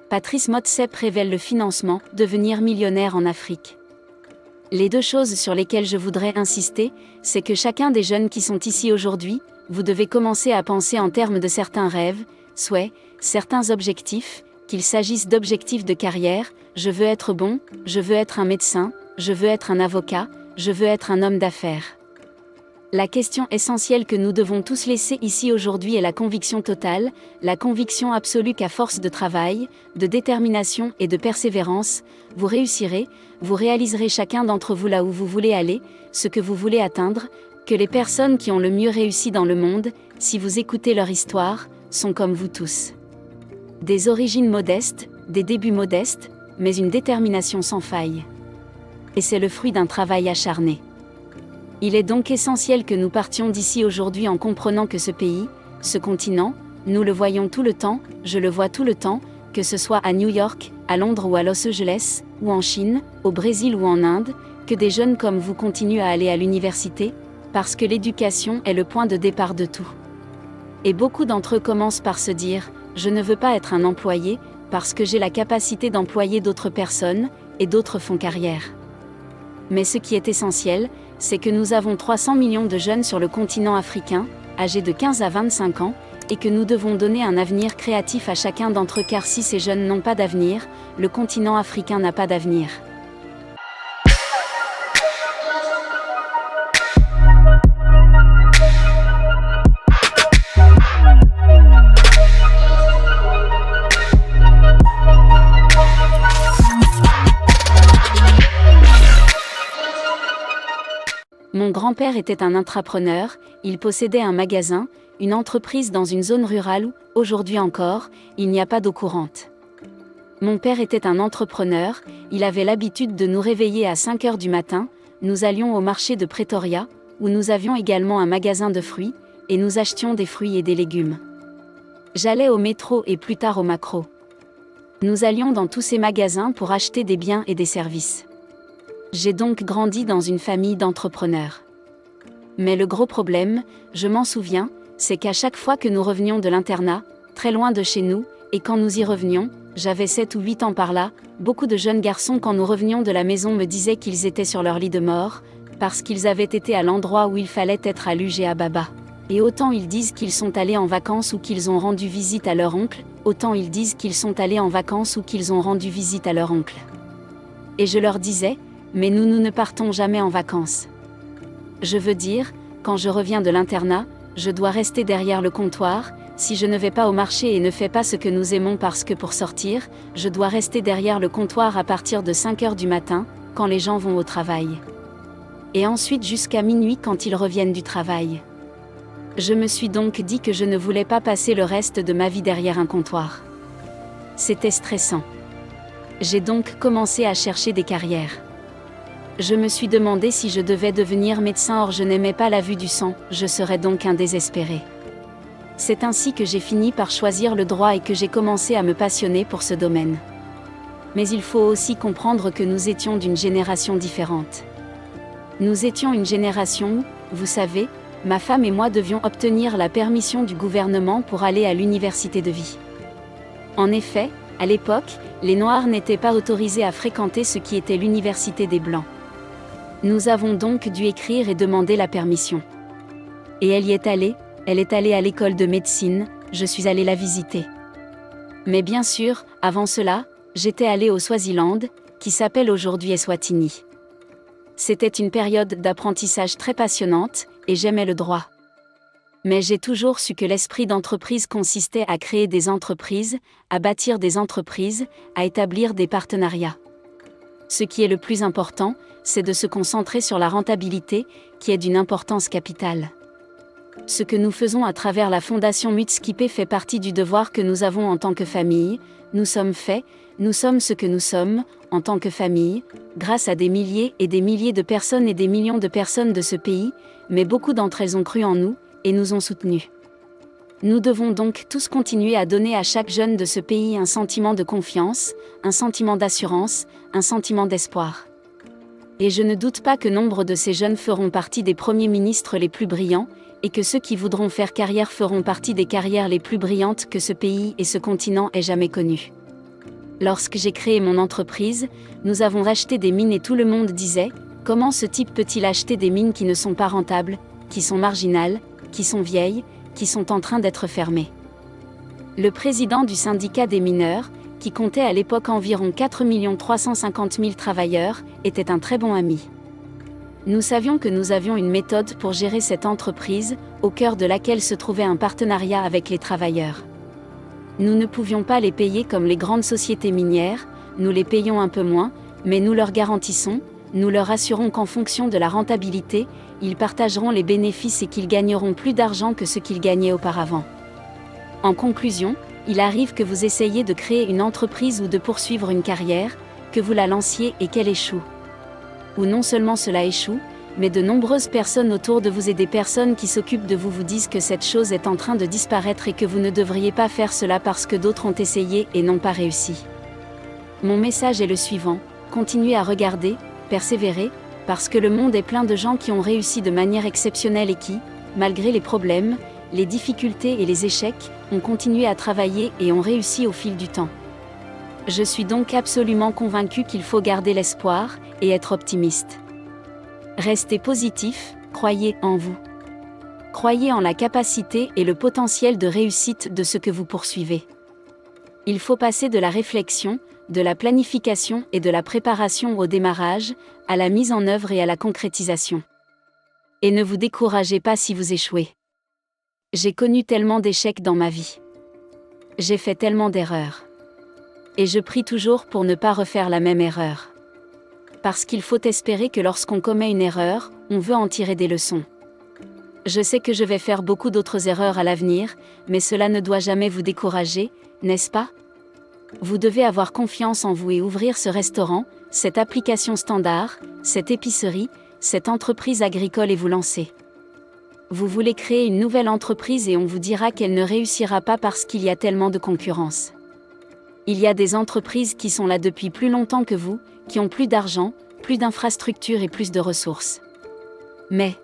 Patrice Motsepe révèle le financement, devenir millionnaire en Afrique. Les deux choses sur lesquelles je voudrais insister, c'est que chacun des jeunes qui sont ici aujourd'hui, vous devez commencer à penser en termes de certains rêves, souhaits, certains objectifs, qu'il s'agisse d'objectifs de carrière, je veux être bon, je veux être un médecin, je veux être un avocat, je veux être un homme d'affaires. La question essentielle que nous devons tous laisser ici aujourd'hui est la conviction totale, la conviction absolue qu'à force de travail, de détermination et de persévérance, vous réussirez, vous réaliserez chacun d'entre vous là où vous voulez aller, ce que vous voulez atteindre, que les personnes qui ont le mieux réussi dans le monde, si vous écoutez leur histoire, sont comme vous tous. Des origines modestes, des débuts modestes, mais une détermination sans faille. Et c'est le fruit d'un travail acharné. Il est donc essentiel que nous partions d'ici aujourd'hui en comprenant que ce pays, ce continent, nous le voyons tout le temps, je le vois tout le temps, que ce soit à New York, à Londres ou à Los Angeles, ou en Chine, au Brésil ou en Inde, que des jeunes comme vous continuent à aller à l'université, parce que l'éducation est le point de départ de tout. Et beaucoup d'entre eux commencent par se dire « Je ne veux pas être un employé, parce que j'ai la capacité d'employer d'autres personnes, et d'autres font carrière. » Mais ce qui est essentiel, c'est que nous avons 300 millions de jeunes sur le continent africain, âgés de 15 à 25 ans, et que nous devons donner un avenir créatif à chacun d'entre eux car si ces jeunes n'ont pas d'avenir, le continent africain n'a pas d'avenir. Mon grand-père était un intrapreneur, il possédait un magasin, une entreprise dans une zone rurale où, aujourd'hui encore, il n'y a pas d'eau courante. Mon père était un entrepreneur, il avait l'habitude de nous réveiller à 5 heures du matin, nous allions au marché de Pretoria, où nous avions également un magasin de fruits, et nous achetions des fruits et des légumes. J'allais au métro et plus tard au Makro. Nous allions dans tous ces magasins pour acheter des biens et des services. J'ai donc grandi dans une famille d'entrepreneurs. Mais le gros problème, je m'en souviens, c'est qu'à chaque fois que nous revenions de l'internat, très loin de chez nous, et quand nous y revenions, j'avais 7 ou 8 ans par là, beaucoup de jeunes garçons quand nous revenions de la maison me disaient qu'ils étaient sur leur lit de mort, parce qu'ils avaient été à l'endroit où il fallait être à Luge et à Baba. Et autant ils disent qu'ils sont allés en vacances ou qu'ils ont rendu visite à leur oncle, autant ils disent qu'ils sont allés en vacances ou qu'ils ont rendu visite à leur oncle. Et je leur disais, mais nous ne partons jamais en vacances. Je veux dire, quand je reviens de l'internat, je dois rester derrière le comptoir, si je ne vais pas au marché et ne fais pas ce que nous aimons parce que pour sortir, je dois rester derrière le comptoir à partir de 5 heures du matin, quand les gens vont au travail. Et ensuite jusqu'à minuit quand ils reviennent du travail. Je me suis donc dit que je ne voulais pas passer le reste de ma vie derrière un comptoir. C'était stressant. J'ai donc commencé à chercher des carrières. Je me suis demandé si je devais devenir médecin, or je n'aimais pas la vue du sang, je serais donc un désespéré. C'est ainsi que j'ai fini par choisir le droit et que j'ai commencé à me passionner pour ce domaine. Mais il faut aussi comprendre que nous étions d'une génération différente. Nous étions une génération où, vous savez, ma femme et moi devions obtenir la permission du gouvernement pour aller à l'université de vie. En effet, à l'époque, les Noirs n'étaient pas autorisés à fréquenter ce qui était l'université des Blancs. Nous avons donc dû écrire et demander la permission. Et elle y est allée, elle est allée à l'école de médecine, je suis allée la visiter. Mais bien sûr, avant cela, j'étais allée au Swaziland, qui s'appelle aujourd'hui Eswatini. C'était une période d'apprentissage très passionnante, et j'aimais le droit. Mais j'ai toujours su que l'esprit d'entreprise consistait à créer des entreprises, à bâtir des entreprises, à établir des partenariats. Ce qui est le plus important, c'est de se concentrer sur la rentabilité, qui est d'une importance capitale. Ce que nous faisons à travers la Fondation Mutskipe fait partie du devoir que nous avons en tant que famille, nous sommes ce que nous sommes, en tant que famille, grâce à des milliers et des milliers de personnes et des millions de personnes de ce pays, mais beaucoup d'entre elles ont cru en nous, et nous ont soutenus. Nous devons donc tous continuer à donner à chaque jeune de ce pays un sentiment de confiance, un sentiment d'assurance, un sentiment d'espoir. Et je ne doute pas que nombre de ces jeunes feront partie des premiers ministres les plus brillants, et que ceux qui voudront faire carrière feront partie des carrières les plus brillantes que ce pays et ce continent aient jamais connues. Lorsque j'ai créé mon entreprise, nous avons acheté des mines et tout le monde disait « Comment ce type peut-il acheter des mines qui ne sont pas rentables, qui sont marginales, qui sont vieilles, qui sont en train d'être fermées ?» Le président du syndicat des mineurs, qui comptait à l'époque environ 4 350 000 travailleurs, était un très bon ami. Nous savions que nous avions une méthode pour gérer cette entreprise, au cœur de laquelle se trouvait un partenariat avec les travailleurs. Nous ne pouvions pas les payer comme les grandes sociétés minières, nous les payons un peu moins, mais nous leur garantissons, nous leur assurons qu'en fonction de la rentabilité, ils partageront les bénéfices et qu'ils gagneront plus d'argent que ce qu'ils gagnaient auparavant. En conclusion, il arrive que vous essayiez de créer une entreprise ou de poursuivre une carrière, que vous la lanciez et qu'elle échoue. Ou non seulement cela échoue, mais de nombreuses personnes autour de vous et des personnes qui s'occupent de vous vous disent que cette chose est en train de disparaître et que vous ne devriez pas faire cela parce que d'autres ont essayé et n'ont pas réussi. Mon message est le suivant, continuez à regarder, persévérer, parce que le monde est plein de gens qui ont réussi de manière exceptionnelle et qui, malgré les problèmes, les difficultés et les échecs, ont continué à travailler et ont réussi au fil du temps. Je suis donc absolument convaincu qu'il faut garder l'espoir et être optimiste. Restez positif, croyez en vous. Croyez en la capacité et le potentiel de réussite de ce que vous poursuivez. Il faut passer de la réflexion, de la planification et de la préparation au démarrage, à la mise en œuvre et à la concrétisation. Et ne vous découragez pas si vous échouez. J'ai connu tellement d'échecs dans ma vie. J'ai fait tellement d'erreurs. Et je prie toujours pour ne pas refaire la même erreur. Parce qu'il faut espérer que lorsqu'on commet une erreur, on veut en tirer des leçons. Je sais que je vais faire beaucoup d'autres erreurs à l'avenir, mais cela ne doit jamais vous décourager, n'est-ce pas ? Vous devez avoir confiance en vous et ouvrir ce restaurant, cette application standard, cette épicerie, cette entreprise agricole et vous lancer. Vous voulez créer une nouvelle entreprise et on vous dira qu'elle ne réussira pas parce qu'il y a tellement de concurrence. Il y a des entreprises qui sont là depuis plus longtemps que vous, qui ont plus d'argent, plus d'infrastructures et plus de ressources. Mais,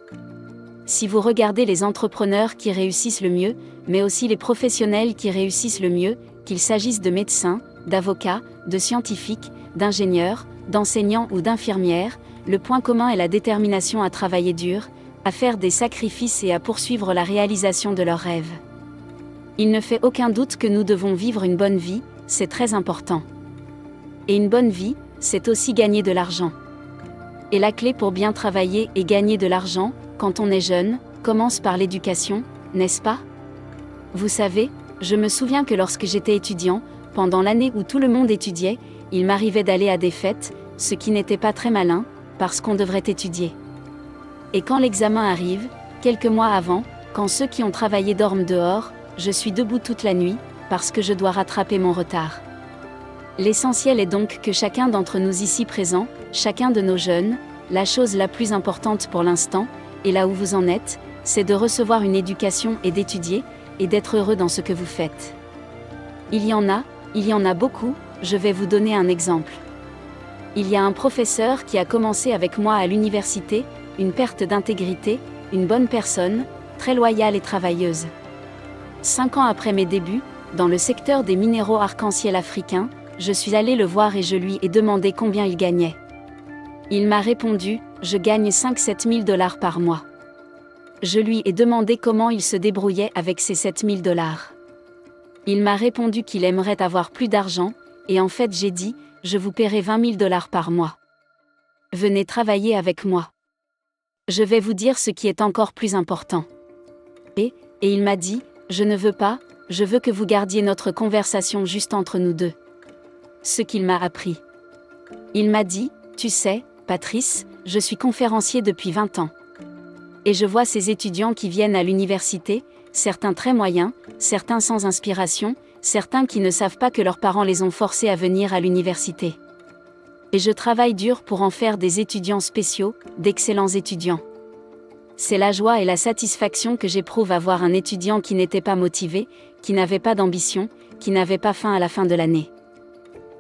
si vous regardez les entrepreneurs qui réussissent le mieux, mais aussi les professionnels qui réussissent le mieux, qu'il s'agisse de médecins, d'avocats, de scientifiques, d'ingénieurs, d'enseignants ou d'infirmières, le point commun est la détermination à travailler dur, à faire des sacrifices et à poursuivre la réalisation de leurs rêves. Il ne fait aucun doute que nous devons vivre une bonne vie, c'est très important. Et une bonne vie, c'est aussi gagner de l'argent. Et la clé pour bien travailler et gagner de l'argent, quand on est jeune, commence par l'éducation, n'est-ce pas ? Vous savez, je me souviens que lorsque j'étais étudiant, pendant l'année où tout le monde étudiait, il m'arrivait d'aller à des fêtes, ce qui n'était pas très malin, parce qu'on devrait étudier. Et quand l'examen arrive, quelques mois avant, quand ceux qui ont travaillé dorment dehors, je suis debout toute la nuit, parce que je dois rattraper mon retard. L'essentiel est donc que chacun d'entre nous ici présents, chacun de nos jeunes, la chose la plus importante pour l'instant, et là où vous en êtes, c'est de recevoir une éducation et d'étudier, et d'être heureux dans ce que vous faites. Il y en a beaucoup, je vais vous donner un exemple. Il y a un professeur qui a commencé avec moi à l'université, une perte d'intégrité, une bonne personne, très loyale et travailleuse. 5 ans après mes débuts, dans le secteur des minéraux arc-en-ciel africains, je suis allé le voir et je lui ai demandé combien il gagnait. Il m'a répondu, je gagne 5-7 000 $ par mois. Je lui ai demandé comment il se débrouillait avec ces 7 000 $. Il m'a répondu qu'il aimerait avoir plus d'argent, et en fait j'ai dit, je vous paierai 20 000 $ par mois. Venez travailler avec moi. Je vais vous dire ce qui est encore plus important. Et il m'a dit, je ne veux pas, je veux que vous gardiez notre conversation juste entre nous deux. Ce qu'il m'a appris. Il m'a dit, tu sais, Patrice, je suis conférencier depuis 20 ans. Et je vois ces étudiants qui viennent à l'université, certains très moyens, certains sans inspiration, certains qui ne savent pas que leurs parents les ont forcés à venir à l'université. Et je travaille dur pour en faire des étudiants spéciaux, d'excellents étudiants. C'est la joie et la satisfaction que j'éprouve à voir un étudiant qui n'était pas motivé, qui n'avait pas d'ambition, qui n'avait pas faim à la fin de l'année.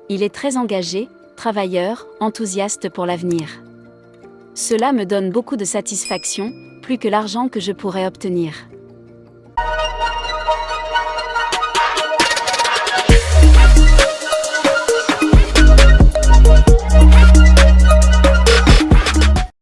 Il est très engagé, travailleur, enthousiaste pour l'avenir. Cela me donne beaucoup de satisfaction, plus que l'argent que je pourrais obtenir.